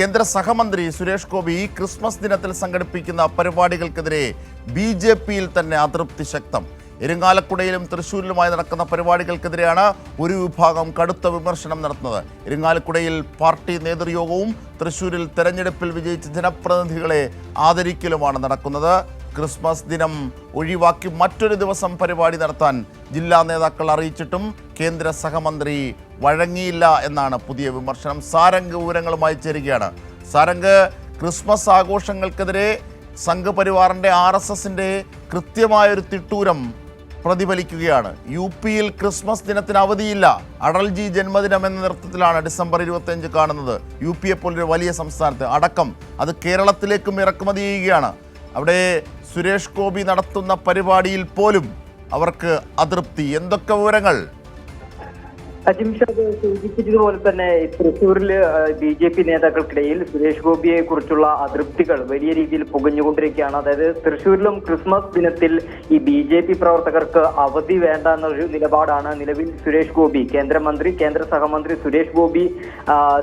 കേന്ദ്ര സഹമന്ത്രി സുരേഷ് ഗോപി ക്രിസ്മസ് ദിനത്തിൽ സംഘടിപ്പിക്കുന്ന പരിപാടികൾക്കെതിരെ ബിജെപിയിൽ തന്നെ അതൃപ്തി ശക്തം. ഇരിങ്ങാലക്കുടയിലും തൃശ്ശൂരിലുമായി നടക്കുന്ന പരിപാടികൾക്കെതിരെയാണ് ഒരു വിഭാഗം കടുത്ത വിമർശനം നടത്തുന്നത്. ഇരിങ്ങാലക്കുടയിൽ പാർട്ടി നേതൃയോഗവും തൃശ്ശൂരിൽ തെരഞ്ഞെടുപ്പിൽ വിജയിച്ച ജനപ്രതിനിധികളെ ആദരിക്കലുമാണ് നടക്കുന്നത്. ക്രിസ്മസ് ദിനം ഒഴിവാക്കി മറ്റൊരു ദിവസം പരിപാടി നടത്താൻ ജില്ലാ നേതാക്കൾ അറിയിച്ചിട്ടും കേന്ദ്ര സഹമന്ത്രി വഴങ്ങിയില്ല എന്നാണ് പുതിയ വിമർശനം. സാരംഗ് വിവരങ്ങളുമായി ചേരുകയാണ്. സാരംഗ്, ക്രിസ്മസ് ആഘോഷങ്ങൾക്കെതിരെ സംഘപരിവാറിൻ്റെ RSSന്റെ കൃത്യമായൊരു തിട്ടൂരം പ്രതിഫലിക്കുകയാണ്. UP-യിൽ ക്രിസ്മസ് ദിനത്തിന് അവധിയില്ല. അടൽജി ജന്മദിനം എന്ന നൃത്തത്തിലാണ് ഡിസംബർ 25 കാണുന്നത്. UP-യെ പോലൊരു വലിയ സംസ്ഥാനത്ത് അടക്കം അത് കേരളത്തിലേക്കും ഇറക്കുമതി ചെയ്യുകയാണ്. അവിടെ സുരേഷ് ഗോപി നടത്തുന്ന പരിപാടിയിൽ പോലും അവർക്ക് അതൃപ്തി. എന്തൊക്കെ വിവരങ്ങൾ? അജിംഷാദ് സൂചിപ്പിച്ചതുപോലെ തന്നെ തൃശ്ശൂരിൽ BJP നേതാക്കൾക്കിടയിൽ സുരേഷ് ഗോപിയെ കുറിച്ചുള്ള അതൃപ്തികൾ വലിയ രീതിയിൽ പുകഞ്ഞുകൊണ്ടിരിക്കുകയാണ്. അതായത് തൃശ്ശൂരിലും ക്രിസ്മസ് ദിനത്തിൽ ഈ BJP പ്രവർത്തകർക്ക് അവധി വേണ്ട എന്നൊരു നിലപാടാണ് നിലവിൽ സുരേഷ് ഗോപി, കേന്ദ്ര സഹമന്ത്രി സുരേഷ് ഗോപി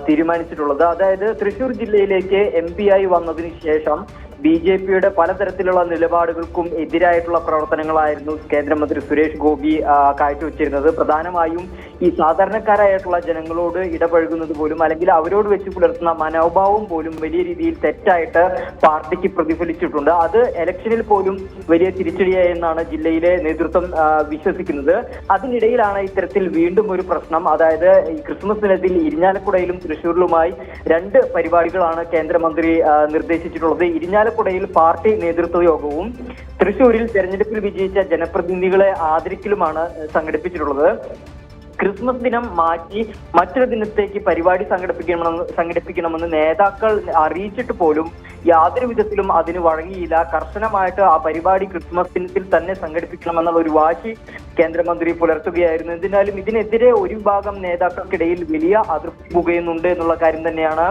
തീരുമാനിച്ചിട്ടുള്ളത്. അതായത് തൃശ്ശൂർ ജില്ലയിലേക്ക് MP ആയി വന്നതിന് ശേഷം BJPയുടെ പലതരത്തിലുള്ള നിലപാടുകൾക്കും എതിരായിട്ടുള്ള പ്രവർത്തനങ്ങളായിരുന്നു കേന്ദ്രമന്ത്രി സുരേഷ് ഗോപി കാഴ്ചവെച്ചിരുന്നത്. പ്രധാനമായും ഈ സാധാരണക്കാരായിട്ടുള്ള ജനങ്ങളോട് ഇടപഴകുന്നത് പോലും അല്ലെങ്കിൽ അവരോട് വെച്ച് പുലർത്തുന്ന മനോഭാവം പോലും വലിയ രീതിയിൽ തെറ്റായിട്ട് പാർട്ടിക്ക് പ്രതിഫലിച്ചിട്ടുണ്ട്. അത് ഇലക്ഷനിൽ പോലും വലിയ തിരിച്ചടിയായി എന്നാണ് ജില്ലയിലെ നേതൃത്വം വിശ്വസിക്കുന്നത്. അതിനിടയിലാണ് ഇത്തരത്തിൽ വീണ്ടും ഒരു പ്രശ്നം. അതായത് ഈ ക്രിസ്മസ് ദിനത്തിൽ ഇരിഞ്ഞാലക്കുടയിലും തൃശ്ശൂരിലുമായി 2 പരിപാടികളാണ് കേന്ദ്രമന്ത്രി നിർദ്ദേശിച്ചിട്ടുള്ളത്. ഇരിഞ്ഞാലക്കുടയിൽ പാർട്ടി നേതൃത്വ യോഗവും തൃശ്ശൂരിൽ തെരഞ്ഞെടുപ്പിൽ വിജയിച്ച ജനപ്രതിനിധികളെ ആദരിക്കലുമാണ് സംഘടിപ്പിച്ചിട്ടുള്ളത്. ക്രിസ്മസ് ദിനം മാറ്റി മറ്റൊരു ദിനത്തേക്ക് പരിപാടി സംഘടിപ്പിക്കണമെന്ന് നേതാക്കൾ അറിയിച്ചിട്ട് പോലും യാതൊരു വിധത്തിലും അതിന് വഴങ്ങിയില്ല. കർശനമായിട്ട് ആ പരിപാടി ക്രിസ്മസ് ദിനത്തിൽ തന്നെ സംഘടിപ്പിക്കണമെന്നുള്ള ഒരു വാശി കേന്ദ്രമന്ത്രി പുലർത്തുകയായിരുന്നു. എന്നാലും ഇതിനെതിരെ ഒരു വിഭാഗം നേതാക്കൾക്കിടയിൽ വലിയ അതൃപ്തി പുകയുന്നുണ്ട് എന്നുള്ള കാര്യം തന്നെയാണ്.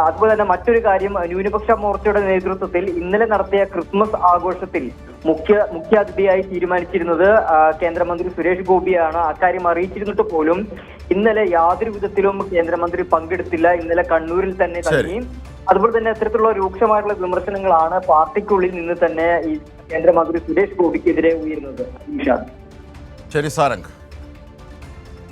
അതുപോലെ തന്നെ മറ്റൊരു കാര്യം, ന്യൂനപക്ഷ മോർച്ചയുടെ നേതൃത്വത്തിൽ ഇന്നലെ നടത്തിയ ക്രിസ്മസ് ആഘോഷത്തിൽ മുഖ്യാതിഥിയായി തീരുമാനിച്ചിരുന്നത് കേന്ദ്രമന്ത്രി സുരേഷ് ഗോപിയാണ്. അക്കാര്യം അറിയിച്ചിരുന്നിട്ട് പോലും ഇന്നലെ യാതൊരു വിധത്തിലും കേന്ദ്രമന്ത്രി പങ്കെടുത്തില്ല. ഇന്നലെ കണ്ണൂരിൽ തന്നെ തങ്ങി. അതുപോലെ തന്നെ അത്തരത്തിലുള്ള രൂക്ഷമായിട്ടുള്ള വിമർശനങ്ങളാണ് പാർട്ടിക്കുള്ളിൽ നിന്ന് തന്നെ ഈ കേന്ദ്രമന്ത്രി സുരേഷ് ഗോപിക്കെതിരെ ഉയരുന്നത്. ശരി സാരംഗ്.